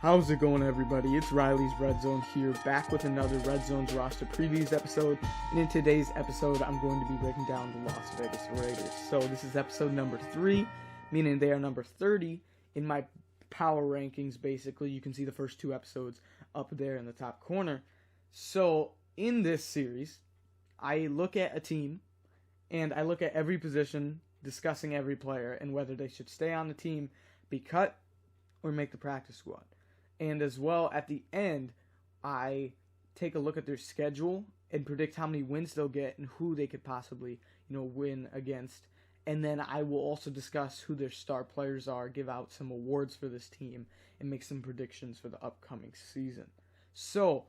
How's it going, everybody? It's Riley's Redzone here, back with another Redzone's roster previews episode. And in today's episode, I'm going to be breaking down the Las Vegas Raiders. So this is episode number 3, meaning they are number 30 in my power rankings, basically. You can see the first 2 episodes up there in the top corner. So in this series, I look at a team, and I look at every position, discussing every player, and whether they should stay on the team, be cut, or make the practice squad. And as well, at the end, I take a look at their schedule and predict how many wins they'll get and who they could possibly, win against. And then I will also discuss who their star players are, give out some awards for this team, and make some predictions for the upcoming season. So,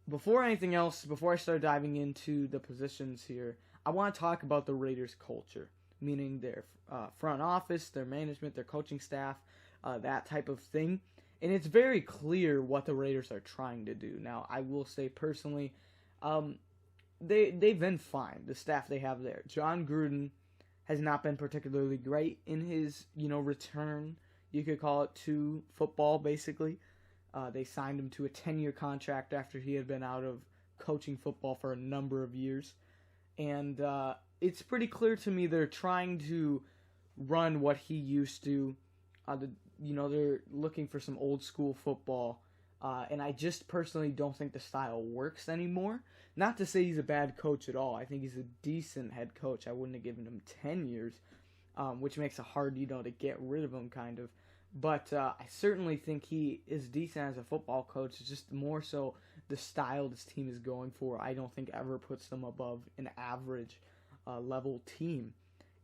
before anything else, before I start diving into the positions here, I want to talk about the Raiders' culture, meaning their front office, their management, their coaching staff, that type of thing. And it's very clear what the Raiders are trying to do. Now, I will say personally, they've been fine, the staff they have there. John Gruden has not been particularly great in his, return, you could call it, to football, basically. They signed him to a 10-year contract after he had been out of coaching football for a number of years. And it's pretty clear to me they're trying to run what he used to. They're looking for some old school football, and I just personally don't think the style works anymore. Not to say he's a bad coach at all. I think he's a decent head coach. I wouldn't have given him 10 years, which makes it hard, to get rid of him, kind of. But I certainly think he is decent as a football coach. It's just more so the style this team is going for, I don't think ever puts them above an average level team.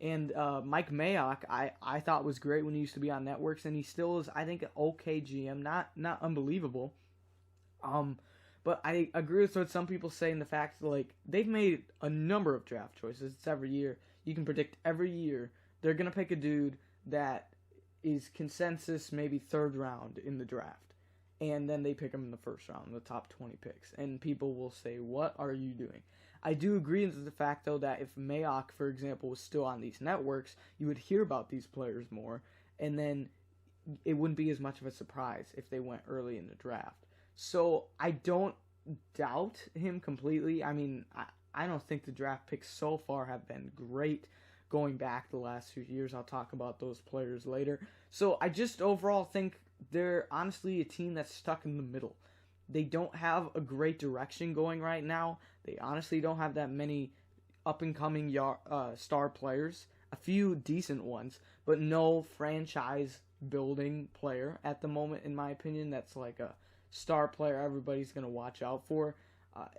And Mike Mayock, I thought was great when he used to be on networks, and he still is, I think, an okay GM, not unbelievable. But I agree with what some people say in the fact that, they've made a number of draft choices. It's every year. You can predict every year they're going to pick a dude that is consensus maybe third round in the draft. And then they pick him in the first round, the top 20 picks. And people will say, what are you doing? I do agree with the fact, though, that if Mayock, for example, was still on these networks, you would hear about these players more, and then it wouldn't be as much of a surprise if they went early in the draft. So I don't doubt him completely. I mean, I don't think the draft picks so far have been great going back the last few years. I'll talk about those players later. So I just overall think they're honestly a team that's stuck in the middle. They don't have a great direction going right now. They honestly don't have that many up-and-coming star players. A few decent ones, but no franchise-building player at the moment, in my opinion, that's like a star player everybody's going to watch out for.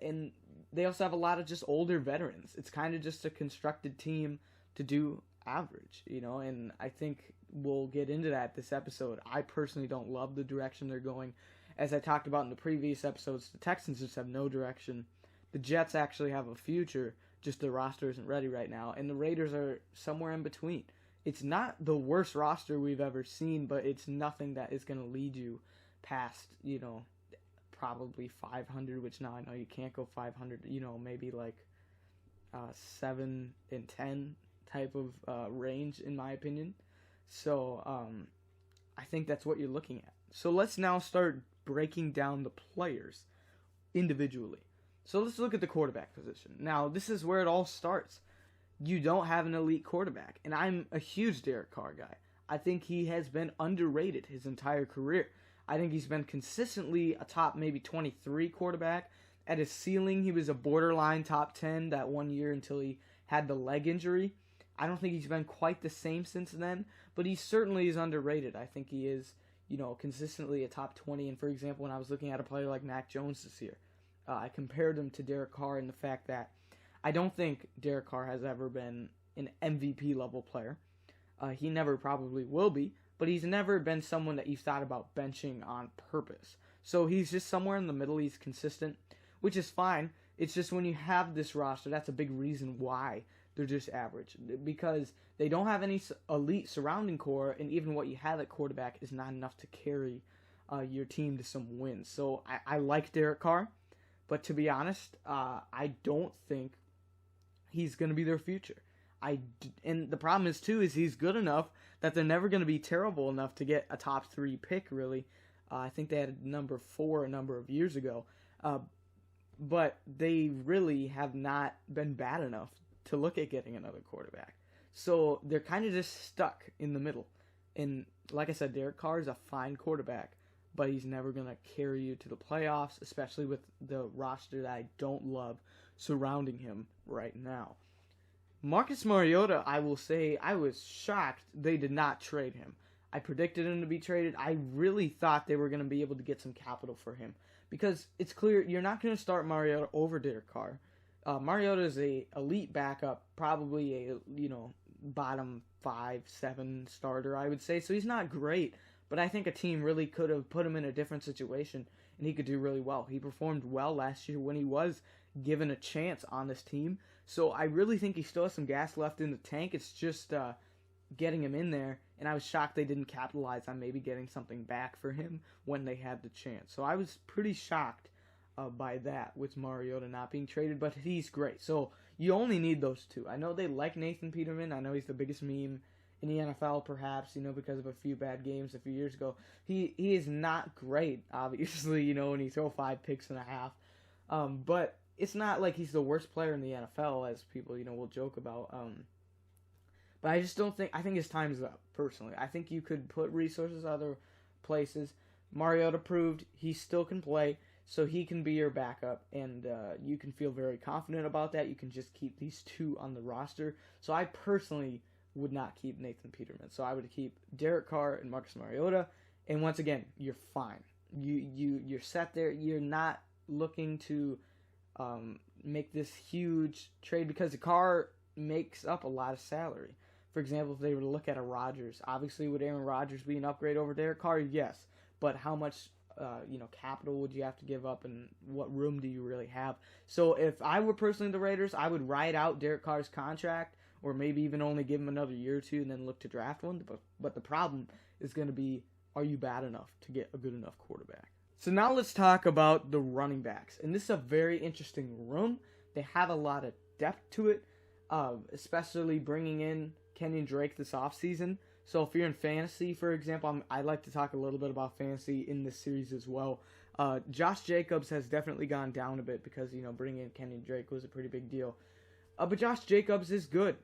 And they also have a lot of just older veterans. It's kind of just a constructed team to do average, and I think we'll get into that this episode. I personally don't love the direction they're going. As I talked about in the previous episodes, the Texans just have no direction. The Jets actually have a future, just their roster isn't ready right now. And the Raiders are somewhere in between. It's not the worst roster we've ever seen, but it's nothing that is going to lead you past, probably 500, which now I know you can't go 500, maybe 7 and 10 type of range, in my opinion. So I think that's what you're looking at. So let's now start breaking down the players individually. So let's look at the quarterback position. Now, this is where it all starts. You don't have an elite quarterback, and I'm a huge Derek Carr guy. I think he has been underrated his entire career. I think he's been consistently a top maybe 23 quarterback. At his ceiling, he was a borderline top 10 that one year until he had the leg injury. I don't think he's been quite the same since then, but he certainly is underrated. I think he is, consistently a top 20. And for example, when I was looking at a player like Mac Jones this year, I compared him to Derek Carr in the fact that I don't think Derek Carr has ever been an MVP level player. He never probably will be, but he's never been someone that you've thought about benching on purpose. So he's just somewhere in the middle. He's consistent, which is fine. It's just when you have this roster, that's a big reason why they're just average, because they don't have any elite surrounding core, and even what you have at quarterback is not enough to carry your team to some wins. So I like Derek Carr, but to be honest, I don't think he's going to be their future. And the problem is, too, is he's good enough that they're never going to be terrible enough to get a top 3 pick, really, I think they had number 4 a number of years ago. But they really have not been bad enough to look at getting another quarterback. So they're kind of just stuck in the middle. And like I said, Derek Carr is a fine quarterback, but he's never going to carry you to the playoffs, especially with the roster that I don't love surrounding him right now. Marcus Mariota, I will say, I was shocked they did not trade him. I predicted him to be traded. I really thought they were going to be able to get some capital for him. Because it's clear you're not going to start Mariota over Derek Carr. Mariota is a elite backup, probably a bottom 5-7 starter, I would say. So he's not great, but I think a team really could have put him in a different situation, and he could do really well. He performed well last year when he was given a chance on this team. So I really think he still has some gas left in the tank. It's just getting him in there, and I was shocked they didn't capitalize on maybe getting something back for him when they had the chance. So I was pretty shocked by that with Mariota not being traded, but he's great. So you only need those two. I know they like Nathan Peterman. I know he's the biggest meme in the NFL, perhaps, because of a few bad games a few years ago. He is not great, obviously, when he throw 5 picks and a half. But it's not like he's the worst player in the NFL, as people, will joke about. But I just don't think, I think his time is up, personally. I think you could put resources other places. Mariota proved he still can play, so he can be your backup, and you can feel very confident about that. You can just keep these two on the roster. So I personally would not keep Nathan Peterman. So I would keep Derek Carr and Marcus Mariota, and once again, you're fine. You're set there. You're not looking to make this huge trade because the Carr makes up a lot of salary. For example, if they were to look at a Rodgers, obviously would Aaron Rodgers be an upgrade over Derek Carr? Yes. But how much capital would you have to give up, and what room do you really have? So if I were personally the Raiders, I would ride out Derek Carr's contract, or maybe even only give him another year or two and then look to draft one. But the problem is going to be, are you bad enough to get a good enough quarterback? So now let's talk about the running backs. And this is a very interesting room. They have a lot of depth to it, especially bringing in Kenyon Drake this offseason. So if you're in fantasy, for example, I like to talk a little bit about fantasy in this series as well. Josh Jacobs has definitely gone down a bit because, bringing in Kenyon Drake was a pretty big deal. But Josh Jacobs is good.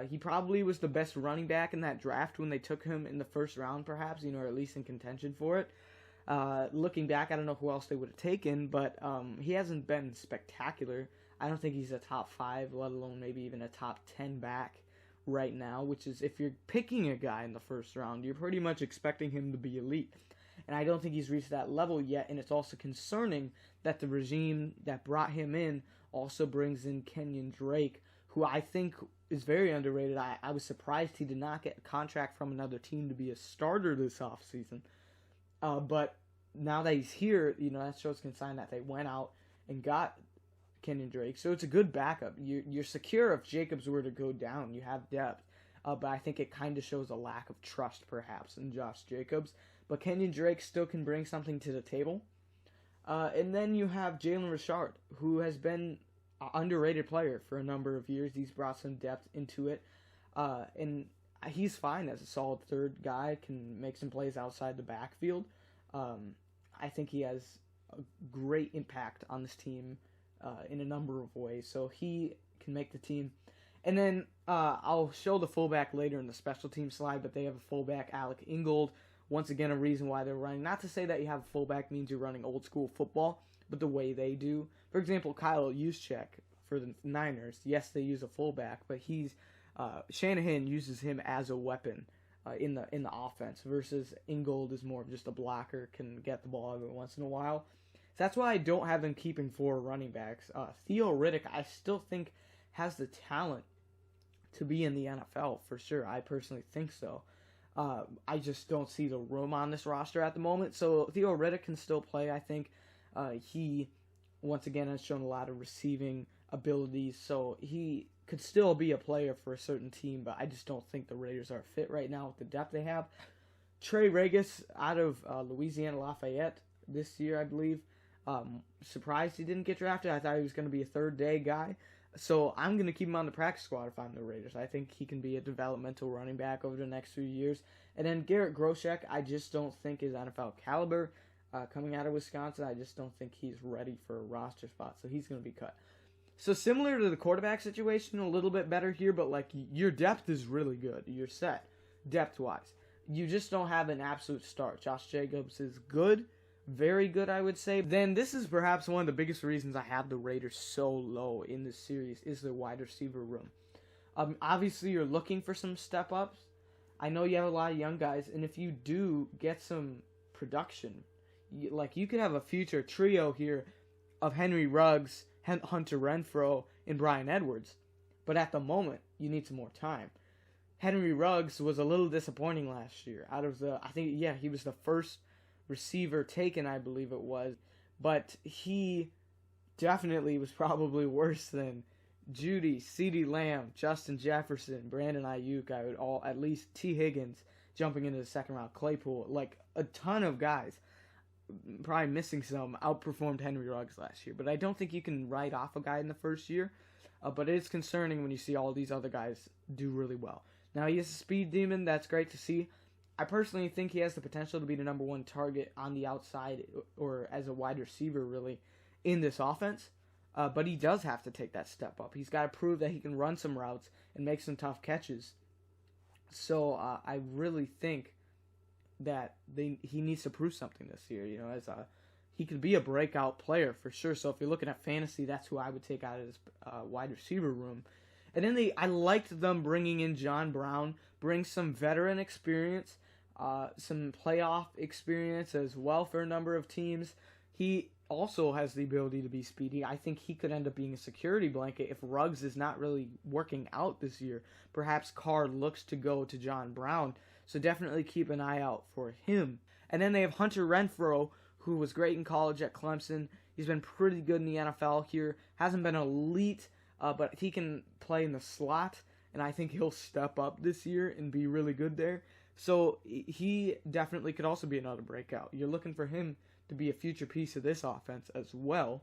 He probably was the best running back in that draft when they took him in the first round, perhaps, or at least in contention for it. Looking back, I don't know who else they would have taken, but he hasn't been spectacular. I don't think he's a top 5, let alone maybe even a top 10 back right now, which is, if you're picking a guy in the first round, you're pretty much expecting him to be elite. And I don't think he's reached that level yet, and it's also concerning that the regime that brought him in also brings in Kenyon Drake, who I think is very underrated. I was surprised he did not get a contract from another team to be a starter this offseason. But now that he's here, that shows can sign that they went out and got Kenyon Drake. So it's a good backup. You're secure if Jacobs were to go down. You have depth. But I think it kind of shows a lack of trust, perhaps, in Josh Jacobs. But Kenyon Drake still can bring something to the table. And then you have Jalen Richard, who has been an underrated player for a number of years. He's brought some depth into it. And he's fine as a solid third guy, can make some plays outside the backfield. I think he has a great impact on this team in a number of ways, so he can make the team. And then I'll show the fullback later in the special team slide, but they have a fullback, Alec Ingold. Once again, a reason why they're running. Not to say that you have a fullback means you're running old school football, but the way they do. For example, Kyle Juszczyk for the Niners. Yes, they use a fullback, but Shanahan uses him as a weapon in the offense, versus Ingold is more of just a blocker, can get the ball every once in a while. So that's why I don't have them keeping 4 running backs. Theo Riddick, I still think, has the talent to be in the NFL for sure. I personally think so. I just don't see the room on this roster at the moment. So Theo Riddick can still play, I think. He, once again, has shown a lot of receiving abilities, so he could still be a player for a certain team, but I just don't think the Raiders are fit right now with the depth they have. Trey Regis out of Louisiana Lafayette this year, I believe. Surprised he didn't get drafted. I thought he was going to be a third-day guy. So I'm going to keep him on the practice squad if I'm the Raiders. I think he can be a developmental running back over the next few years. And then Garrett Groshek, I just don't think is NFL caliber. Coming out of Wisconsin, I just don't think he's ready for a roster spot, so he's going to be cut. So similar to the quarterback situation, a little bit better here, but like your depth is really good. You're set depth-wise. You just don't have an absolute start. Josh Jacobs is good, very good, I would say. Then this is perhaps one of the biggest reasons I have the Raiders so low in this series is their wide receiver room. Obviously, you're looking for some step-ups. I know you have a lot of young guys, and if you do get some production, you could have a future trio here of Henry Ruggs, Hunter Renfrow, and Bryan Edwards. But at the moment, you need some more time. Henry Ruggs was a little disappointing last year. He was the first receiver taken, I believe it was. But he definitely was probably worse than Judy, CeeDee Lamb, Justin Jefferson, Brandon Ayuk, at least T. Higgins jumping into the second round, Claypool, like a ton of guys, probably missing some, outperformed Henry Ruggs last year. But I don't think you can write off a guy in the first year. But it is concerning when you see all these other guys do really well. Now, he is a speed demon. That's great to see. I personally think he has the potential to be the number one target on the outside or as a wide receiver, really, in this offense. But he does have to take that step up. He's got to prove that he can run some routes and make some tough catches. So I really think that he needs to prove something this year. He could be a breakout player for sure. So if you're looking at fantasy, that's who I would take out of his wide receiver room. And then I liked them bringing in John Brown, bring some veteran experience, some playoff experience as well for a number of teams. He also has the ability to be speedy. I think he could end up being a security blanket if Ruggs is not really working out this year. Perhaps Carr looks to go to John Brown, so definitely keep an eye out for him. And then they have Hunter Renfrow, who was great in college at Clemson. He's been pretty good in the NFL here. Hasn't been elite, but he can play in the slot, and I think he'll step up this year and be really good there. So he definitely could also be another breakout. You're looking for him to be a future piece of this offense as well.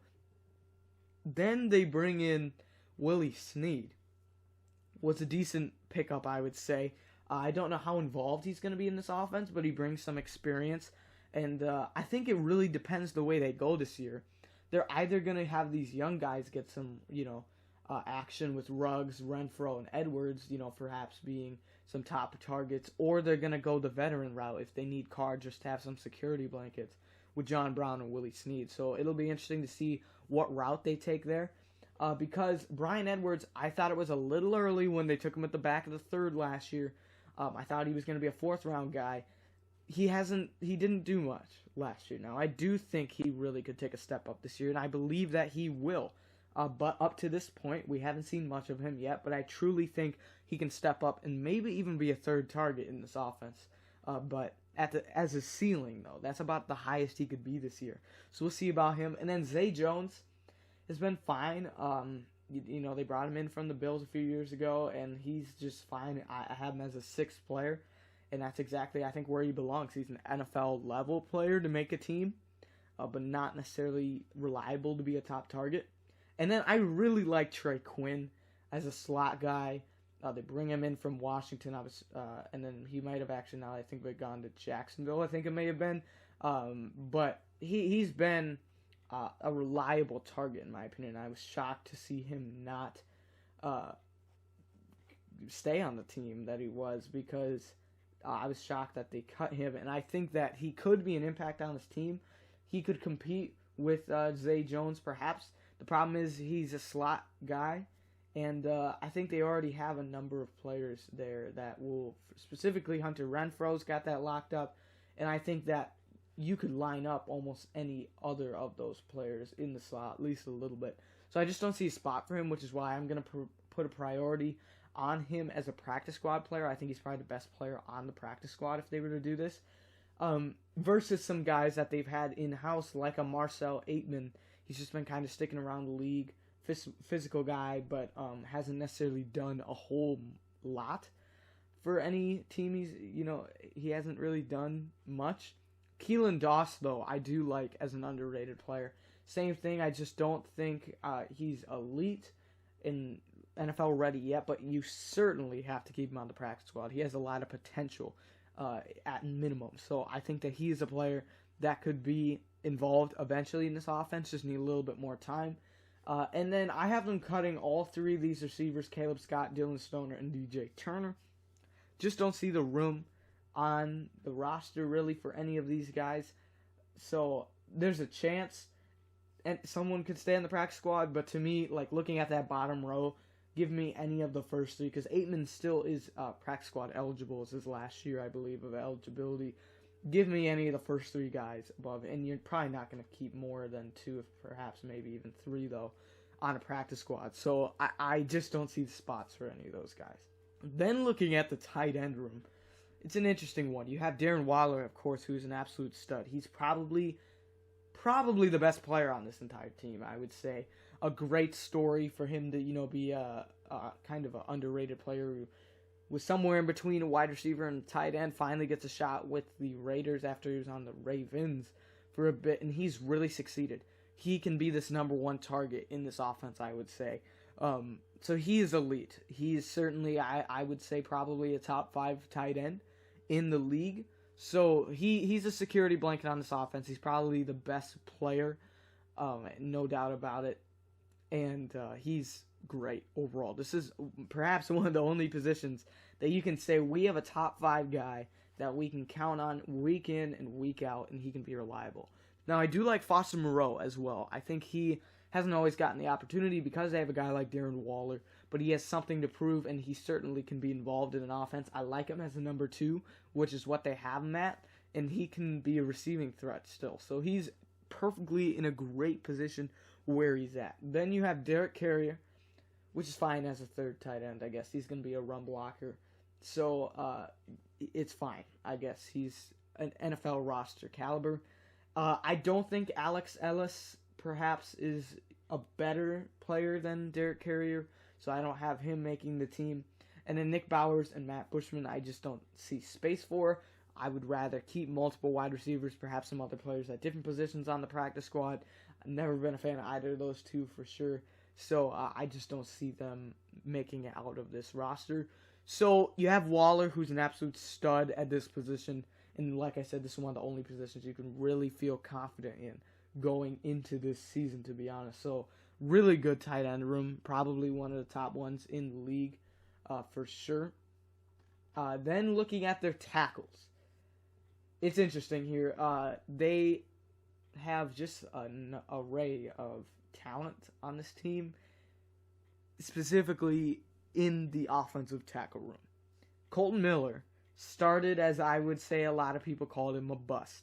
Then they bring in Willie Snead. Was a decent pickup, I would say. I don't know how involved he's going to be in this offense, but he brings some experience. And I think it really depends the way they go this year. They're either going to have these young guys get some, action with Ruggs, Renfrow, and Edwards, perhaps being some top targets, or they're going to go the veteran route if they need Carr just to have some security blankets with John Brown and Willie Snead. So it'll be interesting to see what route they take there. Because Bryan Edwards, I thought it was a little early when they took him at the back of the third last year. I thought he was going to be a fourth round guy. He didn't do much last year. Now, I do think he really could take a step up this year, and I believe that he will. But up to this point, we haven't seen much of him yet, but I truly think he can step up and maybe even be a third target in this offense. But as a ceiling, though, that's about the highest he could be this year. So we'll see about him. And then Zay Jones has been fine. They brought him in from the Bills a few years ago, and he's just fine. I have him as a sixth player, and that's exactly, I think, where he belongs. He's an NFL-level player to make a team, but not necessarily reliable to be a top target. And then I really like Trey Quinn as a slot guy. They bring him in from Washington. And then he might have actually now, I think, gone to Jacksonville. I think it may have been. But he's been a reliable target, in my opinion. I was shocked to see him not stay on the team that he was, because I was shocked that they cut him. And I think that he could be an impact on his team. He could compete with Zay Jones, perhaps. The problem is he's a slot guy, and I think they already have a number of players there that will, specifically Hunter Renfrow's got that locked up, and I think that you could line up almost any other of those players in the slot, at least a little bit. So I just don't see a spot for him, which is why I'm going to put a priority on him as a practice squad player. I think he's probably the best player on the practice squad if they were to do this, versus some guys that they've had in-house like a Marcel Aitman. He's just been kind of sticking around the league, physical guy, but hasn't necessarily done a whole lot for any team. He hasn't really done much. Keelan Doss, though, I do like as an underrated player. Same thing, I just don't think he's elite, in NFL ready yet, but you certainly have to keep him on the practice squad. He has a lot of potential at minimum. So I think that he is a player that could be involved eventually in this offense, just need a little bit more time. And then I have them cutting all three of these receivers, Caleb Scott, Dylan Stoner, and DJ Turner. Just don't see the room on the roster really for any of these guys. So there's a chance and someone could stay on the practice squad, but to me, like looking at that bottom row, give me any of the first three, because Aitman still is practice squad eligible. It's his last year, I believe, of eligibility. Give me any of the first three guys above, and you're probably not going to keep more than two, perhaps maybe even three, though, on a practice squad. So I just don't see the spots for any of those guys. Then looking at the tight end room, it's an interesting one. You have Darren Waller, of course, who's an absolute stud. He's probably the best player on this entire team, I would say. A great story for him to, be a kind of an underrated player who was somewhere in between a wide receiver and a tight end, finally gets a shot with the Raiders after he was on the Ravens for a bit, and he's really succeeded. He can be this number one target in this offense, I would say. So he is elite. He is certainly, I would say, probably a top 5 tight end in the league. So he's a security blanket on this offense. He's probably the best player, no doubt about it. And he's great overall. This is perhaps one of the only positions that you can say we have a top 5 guy that we can count on week in and week out, and he can be reliable. Now, I do like Foster Moreau as well. I think he hasn't always gotten the opportunity because they have a guy like Darren Waller, but he has something to prove, and he certainly can be involved in an offense. I like him as a number 2, which is what they have him at, and he can be a receiving threat still. So he's perfectly in a great position where he's at. Then you have Derek Carrier, which is fine as a third tight end, I guess. He's going to be a run blocker. So it's fine, I guess. He's an NFL roster caliber. I don't think Alex Ellis perhaps is a better player than Derek Carrier, so I don't have him making the team. And then Nick Bowers and Matt Bushman, I just don't see space for. I would rather keep multiple wide receivers, perhaps some other players at different positions on the practice squad. I've never been a fan of either of those two for sure. So I just don't see them making it out of this roster. So you have Waller, who's an absolute stud at this position. And like I said, this is one of the only positions you can really feel confident in going into this season, to be honest. So really good tight end room. Probably one of the top ones in the league for sure. Then looking at their tackles. It's interesting here. They have just an array of talent on this team, specifically in the offensive tackle room. Colton Miller started as, I would say, a lot of people called him a bust.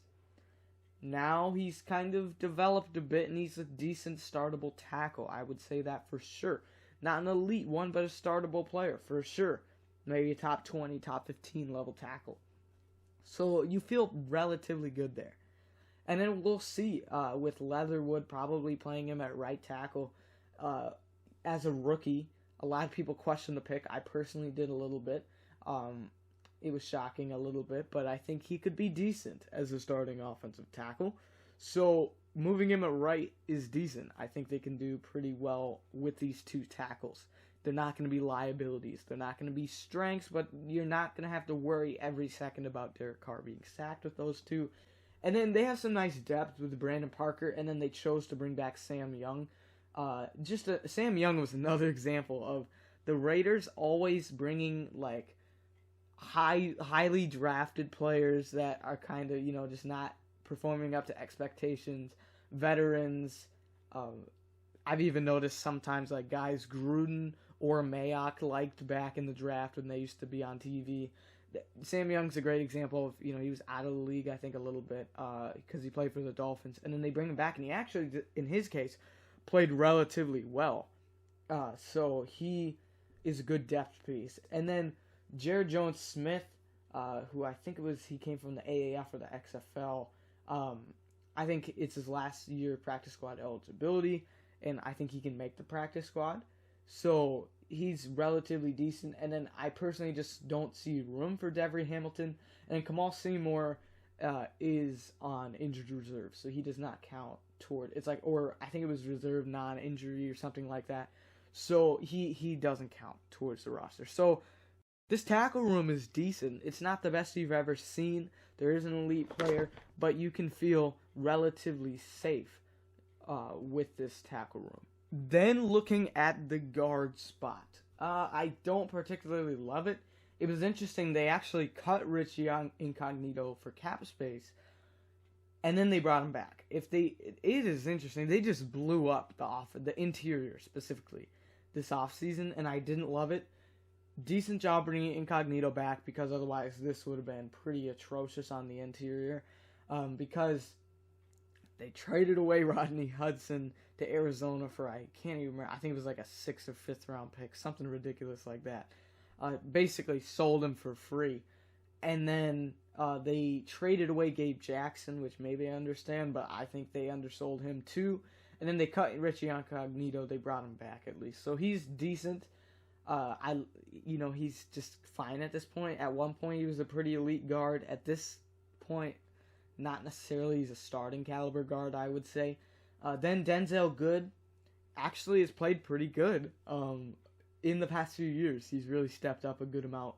Now he's kind of developed a bit, and he's a decent startable tackle. I would say that for sure. Not an elite one, but a startable player for sure. Maybe a top 20, top 15 level tackle. So you feel relatively good there. And then we'll see with Leatherwood probably playing him at right tackle as a rookie. A lot of people question the pick. I personally did a little bit. It was shocking a little bit, but I think he could be decent as a starting offensive tackle. So moving him at right is decent. I think they can do pretty well with these two tackles. They're not going to be liabilities. They're not going to be strengths, but you're not going to have to worry every second about Derek Carr being sacked with those two. And then they have some nice depth with Brandon Parker, and then they chose to bring back Sam Young. Sam Young was another example of the Raiders always bringing like highly drafted players that are kind of, just not performing up to expectations. Veterans. I've even noticed sometimes like guys Gruden or Mayock liked back in the draft when they used to be on TV. Sam Young's a great example of, he was out of the league, I think, a little bit because he played for the Dolphins. And then they bring him back, and he actually, in his case, played relatively well. So he is a good depth piece. And then Jared Jones-Smith, who I think he came from the AAF or the XFL. I think it's his last year practice squad eligibility, and I think he can make the practice squad. So he's relatively decent. And then I personally just don't see room for Devery Hamilton. And Kamal Seymour is on injured reserve, so he does not count toward. It's like, or I think it was reserve non-injury or something like that. So he doesn't count towards the roster. So this tackle room is decent. It's not the best you've ever seen. There is an elite player, but you can feel relatively safe with this tackle room. Then looking at the guard spot, I don't particularly love it. It was interesting. They actually cut Richie Incognito for cap space, and then they brought him back. It is interesting. They just blew up the interior specifically this offseason, and I didn't love it. Decent job bringing Incognito back, because otherwise this would have been pretty atrocious on the interior, because they traded away Rodney Hudson to Arizona for, I can't even remember, I think it was like a 6th or 5th round pick, something ridiculous like that. Basically sold him for free. And then they traded away Gabe Jackson, which maybe I understand, but I think they undersold him too. And then they cut Richie Incognito. They brought him back at least, so he's decent. He's just fine at this point. At one point, he was a pretty elite guard. At this point, not necessarily. He's a starting caliber guard, I would say. Then Denzel Good actually has played pretty good in the past few years. He's really stepped up a good amount.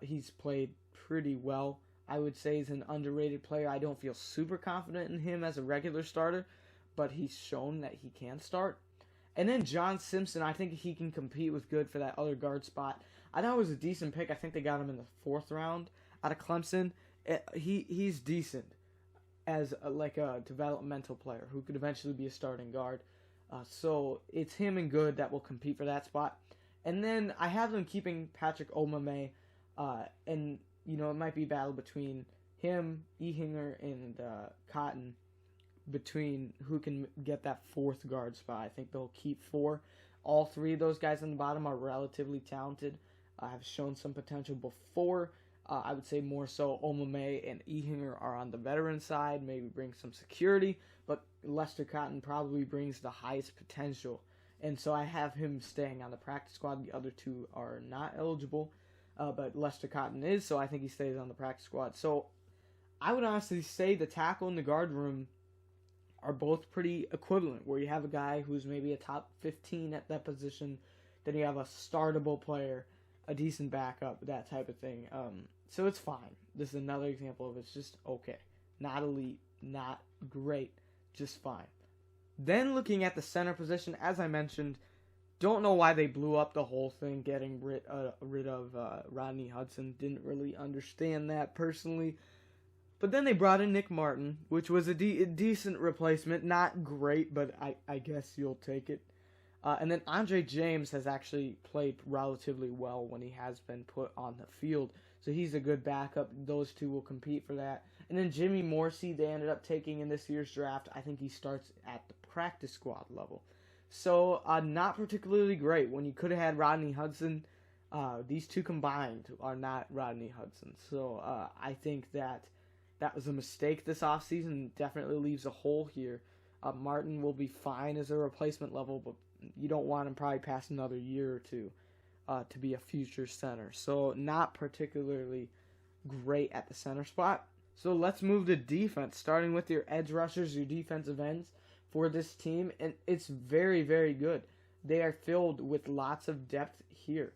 He's played pretty well. I would say he's an underrated player. I don't feel super confident in him as a regular starter, but he's shown that he can start. And then John Simpson, I think he can compete with Good for that other guard spot. I thought it was a decent pick. I think they got him in the 4th round out of Clemson. He's decent as a developmental player who could eventually be a starting guard. So it's him and Good that will compete for that spot. And then I have them keeping Patrick Omameh, and it might be a battle between him, Ehinger, and Cotton, between who can get that 4th guard spot. I think they'll keep 4. All 3 of those guys on the bottom are relatively talented. Have shown some potential before. I would say more so Omameh and Ehinger are on the veteran side, maybe bring some security, but Lester Cotton probably brings the highest potential. And so I have him staying on the practice squad. The other 2 are not eligible, but Lester Cotton is, so I think he stays on the practice squad. So I would honestly say the tackle and the guard room are both pretty equivalent, where you have a guy who's maybe a top 15 at that position, then you have a startable player, a decent backup, that type of thing. So it's fine. This is another example of it's just okay. Not elite, not great, just fine. Then looking at the center position, as I mentioned, don't know why they blew up the whole thing, getting rid of Rodney Hudson. Didn't really understand that personally. But then they brought in Nick Martin, which was a decent replacement. Not great, but I guess you'll take it. And then Andre James has actually played relatively well when he has been put on the field. So he's a good backup. Those 2 will compete for that. And then Jimmy Morsey, they ended up taking in this year's draft. I think he starts at the practice squad level. So not particularly great. When you could have had Rodney Hudson, these 2 combined are not Rodney Hudson. So I think that was a mistake this offseason. Definitely leaves a hole here. Martin will be fine as a replacement level, but you don't want him probably past another year or 2 to be a future center. So not particularly great at the center spot. So let's move to defense, starting with your edge rushers, your defensive ends for this team. And it's very, very good. They are filled with lots of depth here.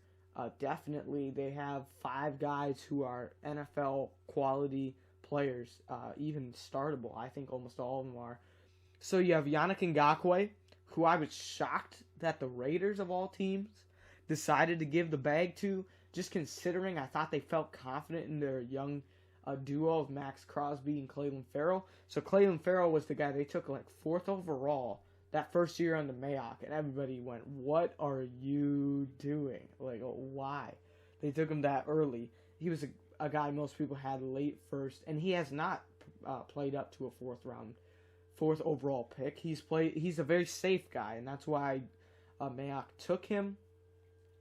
Definitely they have 5 guys who are NFL quality players, even startable. I think almost all of them are. So you have Yannick Ngakoue, who I was shocked that the Raiders of all teams decided to give the bag to, just considering I thought they felt confident in their young duo of Max Crosby and Clelin Ferrell. So Clelin Ferrell was the guy they took like 4th overall that first year on the Mayock, and everybody went, "What are you doing? Like, why?" They took him that early. He was a guy most people had late first, and he has not played up to a 4th overall pick. He's a very safe guy, and that's why Mayock took him.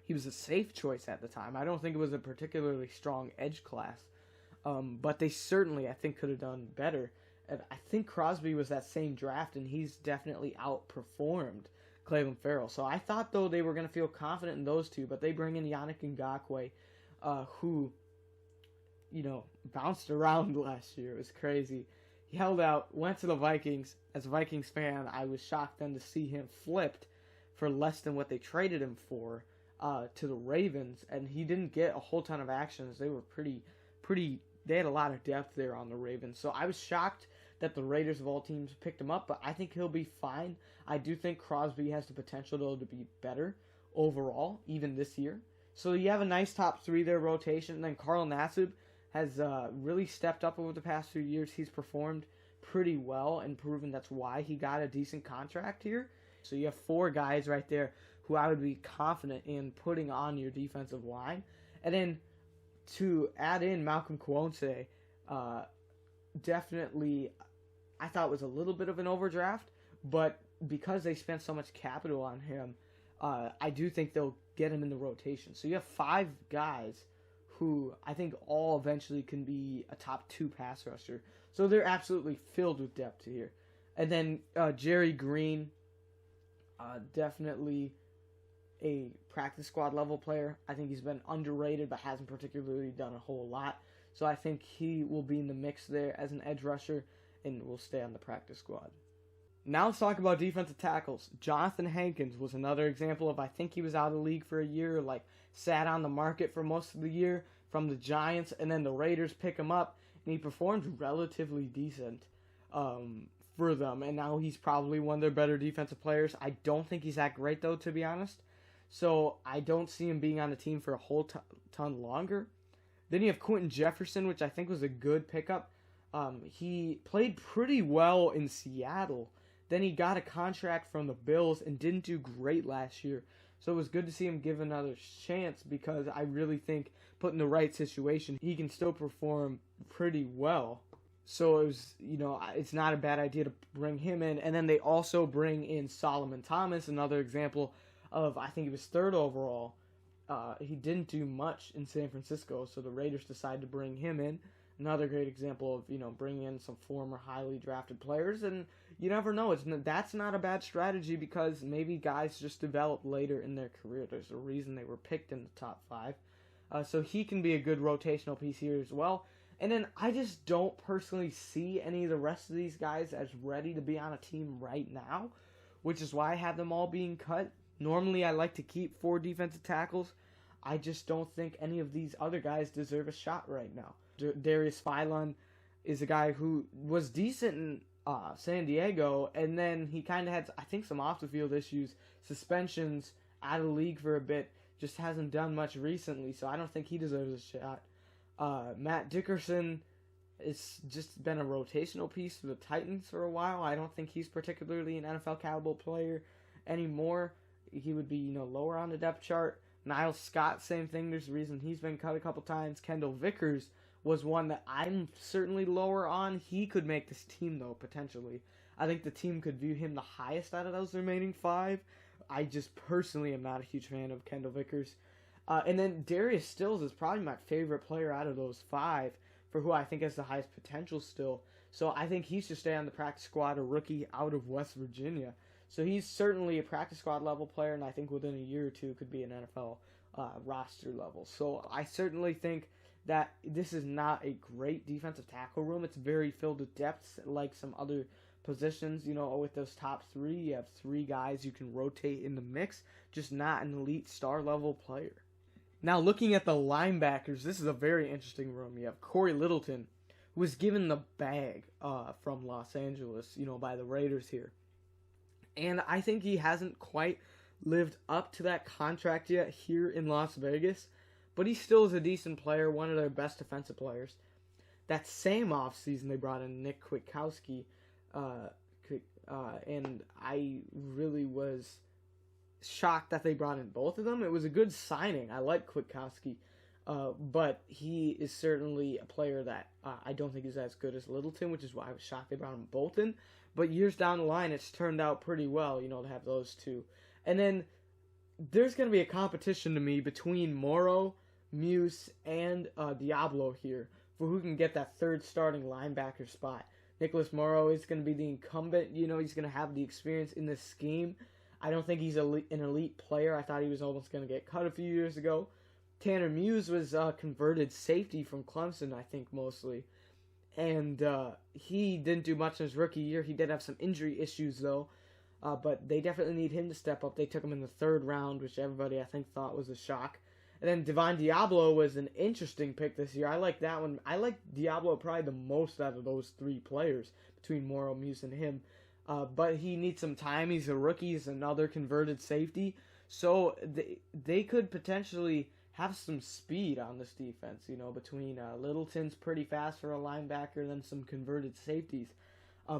He was a safe choice at the time. I don't think it was a particularly strong edge class, but they certainly, I think, could have done better. And I think Crosby was that same draft, and he's definitely outperformed Clelin Ferrell. So I thought, though, they were going to feel confident in those 2, but they bring in Yannick Ngakoue, who, bounced around last year. It was crazy. He held out, went to the Vikings. As a Vikings fan, I was shocked then to see him flipped for less than what they traded him for to the Ravens, and he didn't get a whole ton of actions. They were pretty. They had a lot of depth there on the Ravens, so I was shocked that the Raiders of all teams picked him up, but I think he'll be fine. I do think Crosby has the potential though to be better overall, even this year. So you have a nice top three there rotation, and then Carl Nassib has really stepped up over the past few years. He's performed pretty well and proven that's why he got a decent contract here. So you have four guys right there who I would be confident in putting on your defensive line. And then to add in Malcolm Kwonse, definitely I thought was a little bit of an overdraft, but because they spent so much capital on him, I do think they'll get him in the rotation. So you have five guys who I think all eventually can be a top 2 pass rusher. So they're absolutely filled with depth here. And then Jerry Green, definitely a practice squad level player. I think he's been underrated but hasn't particularly done a whole lot. So I think he will be in the mix there as an edge rusher and will stay on the practice squad. Now let's talk about defensive tackles. Jonathan Hankins was another example of, I think he was out of the league for a year, like sat on the market for most of the year from the Giants, and then the Raiders pick him up, and he performed relatively decent for them, and now he's probably one of their better defensive players. I don't think he's that great, though, to be honest, so I don't see him being on the team for a whole ton longer. Then you have Quentin Jefferson, which I think was a good pickup. He played pretty well in Seattle. Then he got a contract from the Bills and didn't do great last year. So it was good to see him give another chance because I really think put in the right situation, he can still perform pretty well. So it was, it's not a bad idea to bring him in. And then they also bring in Solomon Thomas, another example of, I think he was 3rd overall. He didn't do much in San Francisco, so the Raiders decided to bring him in. Another great example of, bringing in some former highly drafted players, and you never know. That's not a bad strategy because maybe guys just develop later in their career. There's a reason they were picked in the top 5. So he can be a good rotational piece here as well. And then I just don't personally see any of the rest of these guys as ready to be on a team right now, which is why I have them all being cut. Normally I like to keep 4 defensive tackles. I just don't think any of these other guys deserve a shot right now. Darius Philon is a guy who was decent in San Diego, and then he kind of had, I think, some off-the-field issues, suspensions, out of the league for a bit, just hasn't done much recently, so I don't think he deserves a shot. Matt Dickerson has just been a rotational piece for the Titans for a while. I don't think he's particularly an NFL caliber player anymore. He would be, lower on the depth chart. Niles Scott, same thing. There's a reason he's been cut a couple times. Kendall Vickers was one that I'm certainly lower on. He could make this team, though, potentially. I think the team could view him the highest out of those remaining 5. I just personally am not a huge fan of Kendall Vickers. And then Darius Stills is probably my favorite player out of those 5 for who I think has the highest potential still. So I think he should stay on the practice squad, a rookie out of West Virginia. So he's certainly a practice squad level player, and I think within a year or 2 could be an NFL roster level. So I certainly think that this is not a great defensive tackle room. It's very filled with depths, like some other positions. With those top 3, you have 3 guys you can rotate in the mix, just not an elite star level player. Now looking at the linebackers, this is a very interesting room. You have Corey Littleton, who was given the bag from Los Angeles, by the Raiders here. And I think he hasn't quite lived up to that contract yet here in Las Vegas. But he still is a decent player, one of their best defensive players. That same offseason, they brought in Nick Kwiatkowski. And I really was shocked that they brought in both of them. It was a good signing. I like Kwiatkowski. But he is certainly a player that I don't think is as good as Littleton, which is why I was shocked they brought them both in. But years down the line, it's turned out pretty well, to have those 2. And then there's going to be a competition to me between Morrow, Muse, and Diablo here for who can get that 3rd starting linebacker spot. Nicholas Morrow is going to be the incumbent. He's going to have the experience in this scheme. I don't think he's an elite player. I thought he was almost going to get cut a few years ago. Tanner Muse was converted safety from Clemson, I think, mostly. And he didn't do much in his rookie year. He did have some injury issues, though. but they definitely need him to step up. They took him in the 3rd round, which everybody, I think, thought was a shock. And then Devon Diablo was an interesting pick this year. I like that one. I like Diablo probably the most out of those 3 players between Morrow, Muse, and him. But he needs some time. He's a rookie. He's another converted safety. So they could potentially have some speed on this defense, between Littleton's pretty fast for a linebacker, then some converted safeties.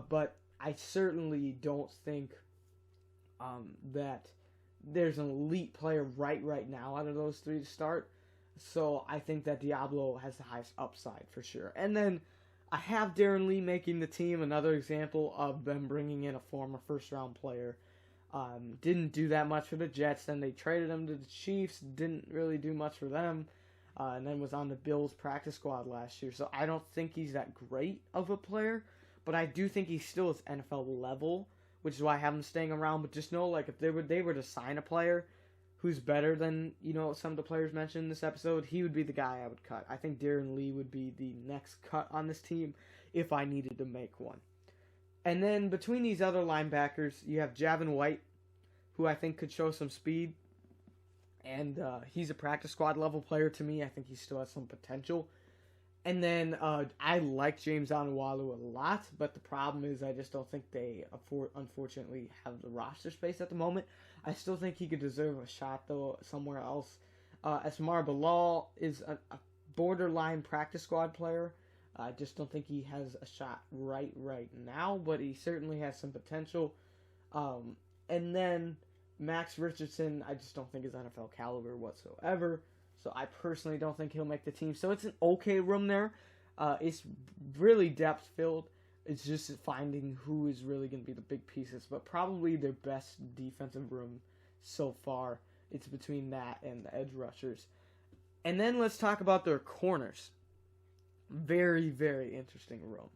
But I certainly don't think that there's an elite player right now out of those 3 to start. So I think that Diablo has the highest upside for sure. And then I have Darren Lee making the team, another example of them bringing in a former first-round player. Didn't do that much for the Jets. Then they traded him to the Chiefs. Didn't really do much for them. And then was on the Bills practice squad last year. So I don't think he's that great of a player. But I do think he still is NFL level, which is why I have him staying around. But just know, like, if they were to sign a player who's better than, some of the players mentioned in this episode, he would be the guy I would cut. I think Darren Lee would be the next cut on this team if I needed to make one. And then between these other linebackers, you have Javin White, who I think could show some speed. And he's a practice squad level player to me. I think he still has some potential. And then I like James Onwualu a lot, but the problem is I just don't think they unfortunately have the roster space at the moment. I still think he could deserve a shot, though, somewhere else. Asmar Bilal is a borderline practice squad player. I just don't think he has a shot right now, but he certainly has some potential. And then Max Richardson, I just don't think is NFL caliber whatsoever. So I personally don't think he'll make the team. So it's an okay room there. It's really depth-filled. It's just finding who is really going to be the big pieces. But probably their best defensive room so far. It's between that and the edge rushers. And then let's talk about their corners. Very, very interesting room.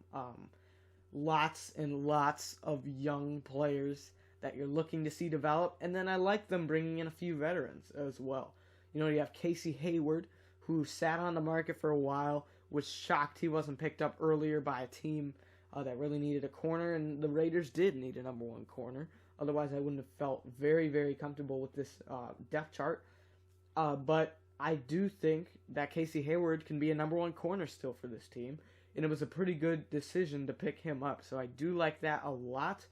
Lots and lots of young players that you're looking to see develop. And then I like them bringing in a few veterans as well. You have Casey Hayward, who sat on the market for a while, was shocked he wasn't picked up earlier by a team that really needed a corner, and the Raiders did need a number 1 corner. Otherwise, I wouldn't have felt very, very comfortable with this depth chart. But I do think that Casey Hayward can be a number 1 corner still for this team, and it was a pretty good decision to pick him up. So I do like that a lot.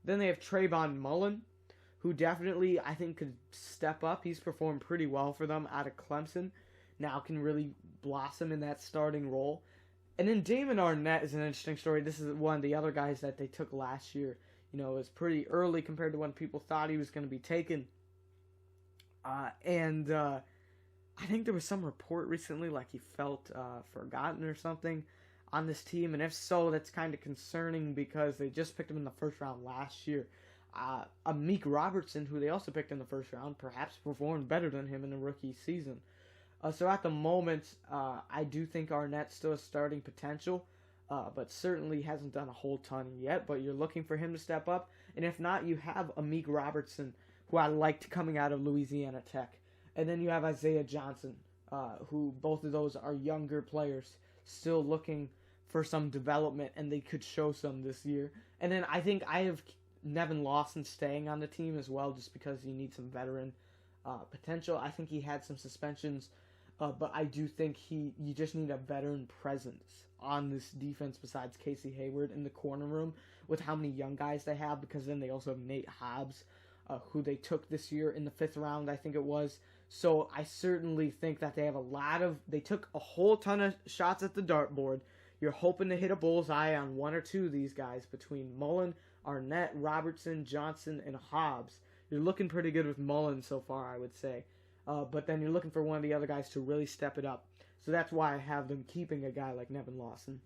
Then they have Trayvon Mullen, who definitely, I think, could step up. He's performed pretty well for them out of Clemson. Now can really blossom in that starting role. And then Damon Arnett is an interesting story. This is one of the other guys that they took last year. It was pretty early compared to when people thought he was going to be taken. I think there was some report recently like he felt forgotten or something on this team. And if so, that's kind of concerning because they just picked him in the 1st round last year. Amik Robertson, who they also picked in the 1st round, perhaps performed better than him in the rookie season. So at the moment, I do think Arnett still has starting potential, but certainly hasn't done a whole ton yet. But you're looking for him to step up. And if not, you have Amik Robertson, who I liked coming out of Louisiana Tech. And then you have Isaiah Johnson, who both of those are younger players, still looking for some development, and they could show some this year. And then I think I have Nevin Lawson staying on the team as well, just because you need some veteran potential. I think he had some suspensions, but I do think you just need a veteran presence on this defense besides Casey Hayward in the corner room with how many young guys they have, because then they also have Nate Hobbs, who they took this year in the 5th round, I think it was. So I certainly think that they took a whole ton of shots at the dartboard. You're hoping to hit a bullseye on 1 or 2 of these guys between Mullen, Arnett, Robertson, Johnson, and Hobbs. You're looking pretty good with Mullen so far, I would say. But then you're looking for one of the other guys to really step it up. So that's why I have them keeping a guy like Nevin Lawson.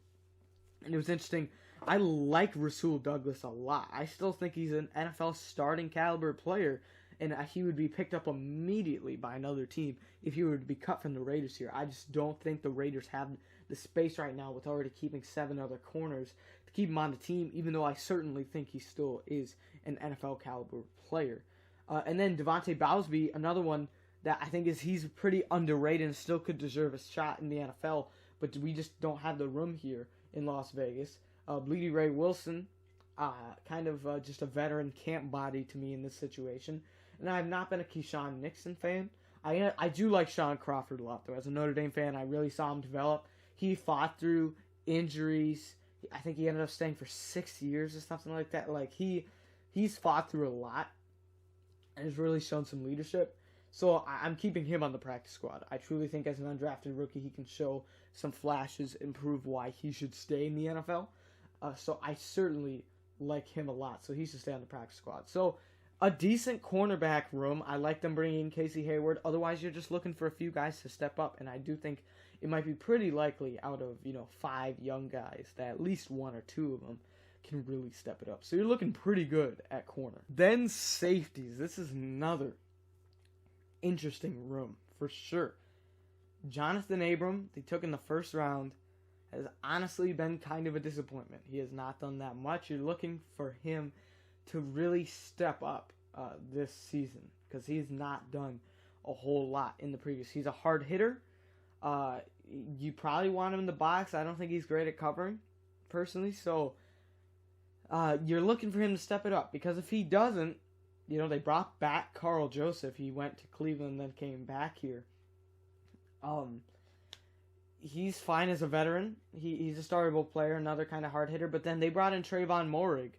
And it was interesting. I like Rasul Douglas a lot. I still think he's an NFL starting caliber player, and he would be picked up immediately by another team if he were to be cut from the Raiders here. I just don't think the Raiders have the space right now with already keeping 7 other corners to keep him on the team, even though I certainly think he still is an NFL caliber player. And then Devontae Bowsby, another one that I think he's pretty underrated and still could deserve a shot in the NFL, but we just don't have the room here in Las Vegas. Bleedy Ray Wilson, kind of just a veteran camp body to me in this situation. And I have not been a Keyshawn Nixon fan. I do like Sean Crawford a lot, though. As a Notre Dame fan, I really saw him develop. He fought through injuries. I think he ended up staying for 6 years or something like that. Like, he's fought through a lot and has really shown some leadership. So I'm keeping him on the practice squad. I truly think as an undrafted rookie, he can show some flashes and prove why he should stay in the NFL. So I certainly like him a lot. So he should stay on the practice squad. So a decent cornerback room. I like them bringing in Casey Hayward. Otherwise, you're just looking for a few guys to step up. And I do think it might be pretty likely out of, 5 young guys that at least 1 or 2 of them can really step it up. So you're looking pretty good at corner. Then safeties. This is another interesting room for sure. Jonathan Abram, they took in the first round, has honestly been kind of a disappointment. He has not done that much. You're looking for him to really step up this season because he's not done a whole lot in the previous. He's a hard hitter. You probably want him in the box. I don't think he's great at covering, personally. So you're looking for him to step it up because if he doesn't, they brought back Carl Joseph. He went to Cleveland, then came back here. He's fine as a veteran. He's a startable player, another kind of hard hitter. But then they brought in Trayvon Moehrig,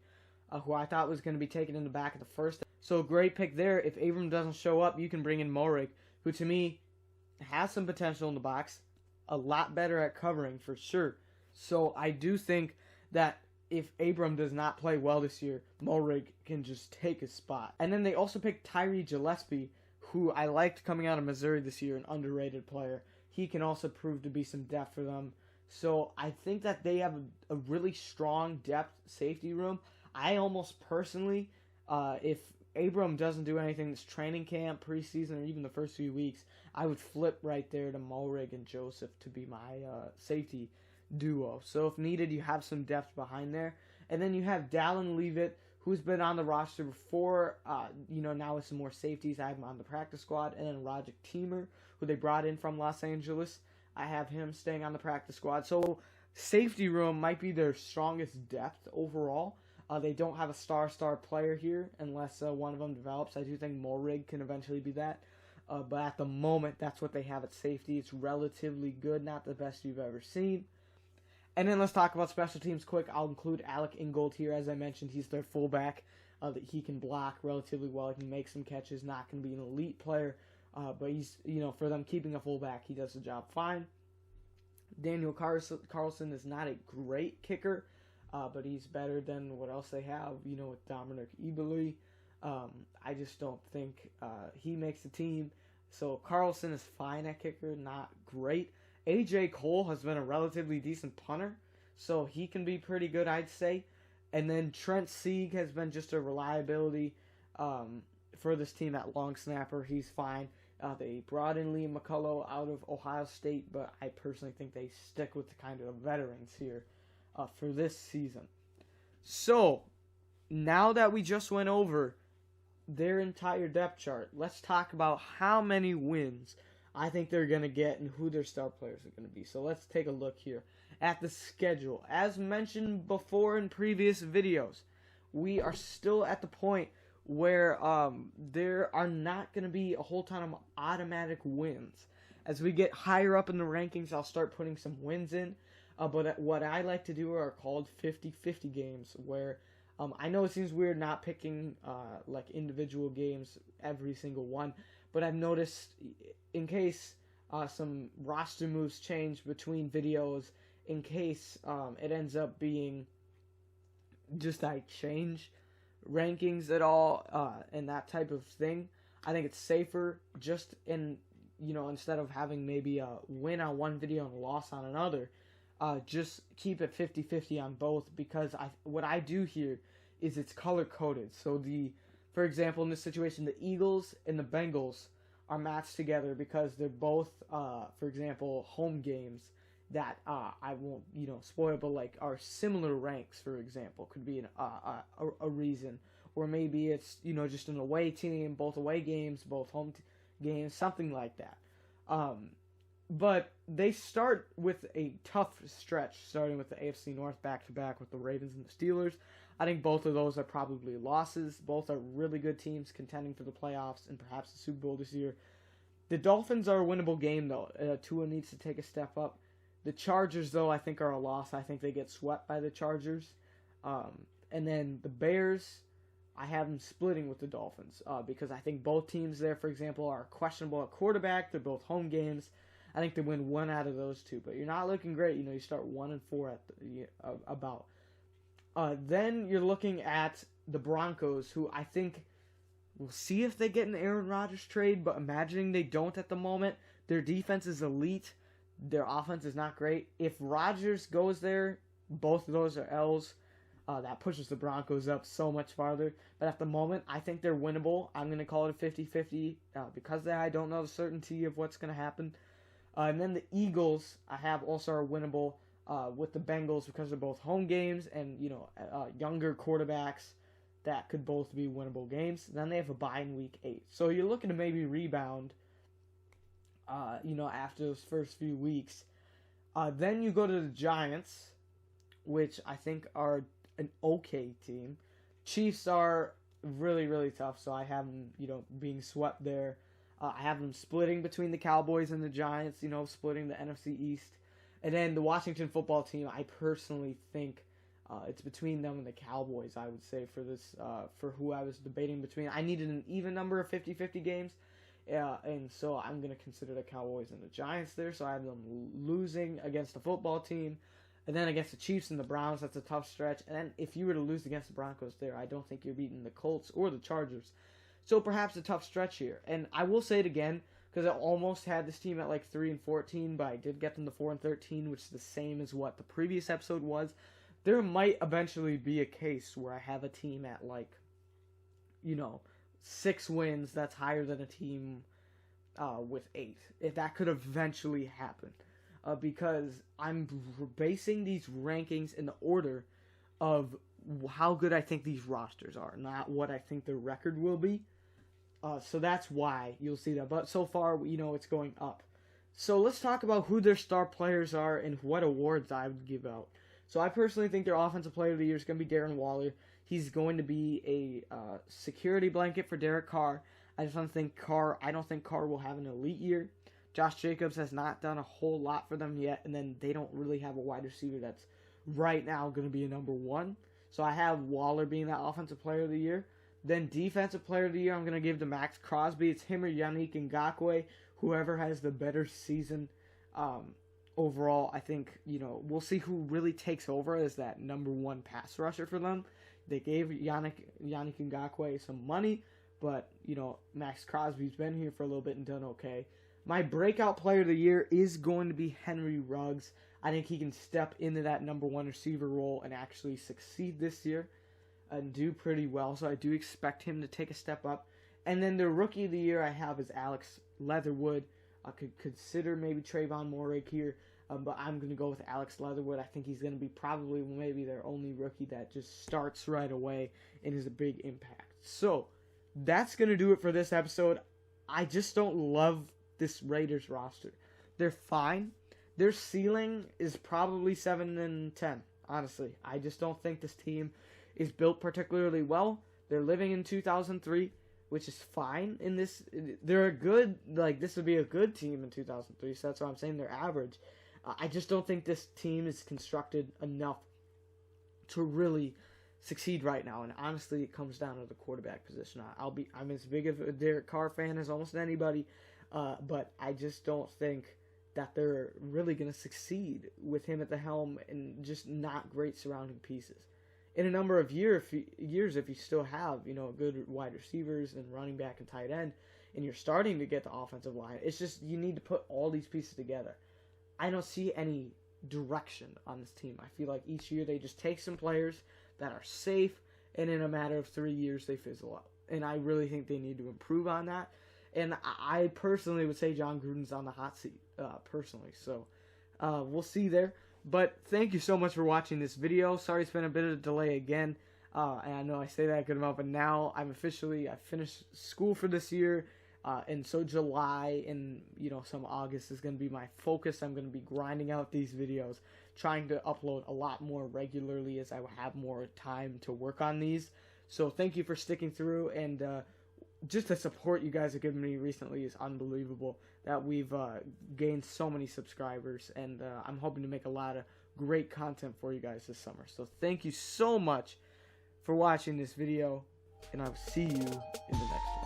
who I thought was going to be taken in the back of the first. So great pick there. If Abram doesn't show up, you can bring in Moehrig, who to me has some potential in the box, a lot better at covering for sure. So I do think that if Abram does not play well this year, Moehrig can just take his spot. And then they also picked Tyree Gillespie, who I liked coming out of Missouri this year, an underrated player. He can also prove to be some depth for them. So I think that they have a really strong depth safety room. I almost personally, if Abram doesn't do anything this training camp, preseason, or even the first few weeks, I would flip right there to Moehrig and Joseph to be my safety duo. So if needed, you have some depth behind there. And then you have Dallin Leavitt, who's been on the roster before, now with some more safeties. I have him on the practice squad. And then Roderick Teamer, who they brought in from Los Angeles. I have him staying on the practice squad. So safety room might be their strongest depth overall. They don't have a star player here unless one of them develops. I do think Moehrig can eventually be that. But at the moment, that's what they have at safety. It's relatively good, not the best you've ever seen. And then let's talk about special teams quick. I'll include Alec Ingold here. As I mentioned, he's their fullback. That he can block relatively well. He can make some catches. Not going to be an elite player. But he's, for them keeping a fullback, he does the job fine. Daniel Carlson is not a great kicker. But he's better than what else they have, with Dominic Eberle. I just don't think he makes the team. So Carlson is fine at kicker, not great. A.J. Cole has been a relatively decent punter, so he can be pretty good, I'd say. And then Trent Sieg has been just a reliability for this team at long snapper. He's fine. They brought in Liam McCullough out of Ohio State, but I personally think they stick with the kind of veterans here for this season. So, now that we just went over their entire depth chart, let's talk about how many wins I think they're going to get and who their star players are going to be. So let's take a look here at the schedule. As mentioned before in previous videos, we are still at the point where there are not going to be a whole ton of automatic wins. As we get higher up in the rankings, I'll start putting some wins in. But what I like to do are called 50-50 games, where I know it seems weird not picking like individual games every single one, but I've noticed in case some roster moves change between videos, in case it ends up being just I change rankings at all and that type of thing, I think it's safer just instead of having maybe a win on one video and a loss on another, just keep it 50-50 on both, because what I do here is it's color-coded. So for example, in this situation, the Eagles and the Bengals are matched together because they're both, for example, home games that I won't, spoil, but like are similar ranks, for example, could be a reason. Or maybe it's, just an away team, both away games, both home games, something like that. But they start with a tough stretch, starting with the AFC North back-to-back with the Ravens and the Steelers. I think both of those are probably losses. Both are really good teams contending for the playoffs and perhaps the Super Bowl this year. The Dolphins are a winnable game, though. Tua needs to take a step up. The Chargers, though, I think are a loss. I think they get swept by the Chargers. And then the Bears, I have them splitting with the Dolphins because I think both teams there, for example, are questionable at quarterback. They're both home games. I think they win one out of those two, but you're not looking great. You start 1-4 at about. Then you're looking at the Broncos, who I think we'll see if they get an Aaron Rodgers trade, but imagining they don't at the moment. Their defense is elite. Their offense is not great. If Rodgers goes there, both of those are L's. That pushes the Broncos up so much farther. But at the moment, I think they're winnable. I'm going to call it a 50-50 because I don't know the certainty of what's going to happen. And then the Eagles, I have also are winnable with the Bengals because they're both home games and, younger quarterbacks that could both be winnable games. Then they have a bye in week 8. So you're looking to maybe rebound, after those first few weeks. Then you go to the Giants, which I think are an okay team. Chiefs are really, really tough, so I have them, being swept there. I have them splitting between the Cowboys and the Giants, splitting the NFC East. And then the Washington football team, I personally think it's between them and the Cowboys, I would say, for this, for who I was debating between. I needed an even number of 50-50 games, and so I'm going to consider the Cowboys and the Giants there. So I have them losing against the football team. And then against the Chiefs and the Browns, that's a tough stretch. And then if you were to lose against the Broncos there, I don't think you're beating the Colts or the Chargers. So perhaps a tough stretch here. And I will say it again, because I almost had this team at 3-14, but I did get them to 4-13, which is the same as what the previous episode was. There might eventually be a case where I have a team at 6 wins that's higher than a team with 8. If that could eventually happen. Because I'm basing these rankings in the order of how good I think these rosters are, not what I think their record will be. So that's why you'll see that. But so far, it's going up. So let's talk about who their star players are and what awards I would give out. So I personally think their offensive player of the year is going to be Darren Waller. He's going to be a security blanket for Derek Carr. I don't think Carr will have an elite year. Josh Jacobs has not done a whole lot for them yet, and then they don't really have a wide receiver that's right now going to be a number 1. So I have Waller being that offensive player of the year. Then defensive player of the year, I'm going to give to Max Crosby. It's him or Yannick Ngakoue, whoever has the better season. Overall, I think, we'll see who really takes over as that number 1 pass rusher for them. They gave Yannick Ngakoue some money, but, Max Crosby's been here for a little bit and done okay. My breakout player of the year is going to be Henry Ruggs. I think he can step into that number 1 receiver role and actually succeed this year and do pretty well. So I do expect him to take a step up. And then the rookie of the year I have is Alex Leatherwood. I could consider maybe Trayvon Moehrig here, but I'm going to go with Alex Leatherwood. I think he's going to be probably maybe their only rookie that just starts right away and is a big impact. So that's going to do it for this episode. I just don't love this Raiders roster. They're fine. Their ceiling is probably 7-10. Honestly, I just don't think this team is built particularly well. They're living in 2003, which is fine. In this, they're a good, this would be a good team in 2003. So that's why I'm saying they're average. I just don't think this team is constructed enough to really succeed right now. And honestly, it comes down to the quarterback position. I'm as big of a Derek Carr fan as almost anybody. But I just don't think that they're really going to succeed with him at the helm and just not great surrounding pieces. In a number of years, if you still have, good wide receivers and running back and tight end, and you're starting to get the offensive line, it's just you need to put all these pieces together. I don't see any direction on this team. I feel like each year they just take some players that are safe, and in a matter of 3 years they fizzle out. And I really think they need to improve on that. And I personally would say John Gruden's on the hot seat, personally. So, we'll see there. But thank you so much for watching this video. Sorry it's been a bit of a delay again. And I know I say that a good amount, but now I finished school for this year. And so July and, some August is going to be my focus. I'm going to be grinding out these videos. trying to upload a lot more regularly as I have more time to work on these. So thank you for sticking through, and just the support you guys have given me recently is unbelievable. That we've gained so many subscribers, and I'm hoping to make a lot of great content for you guys this summer. So thank you so much for watching this video, and I'll see you in the next one.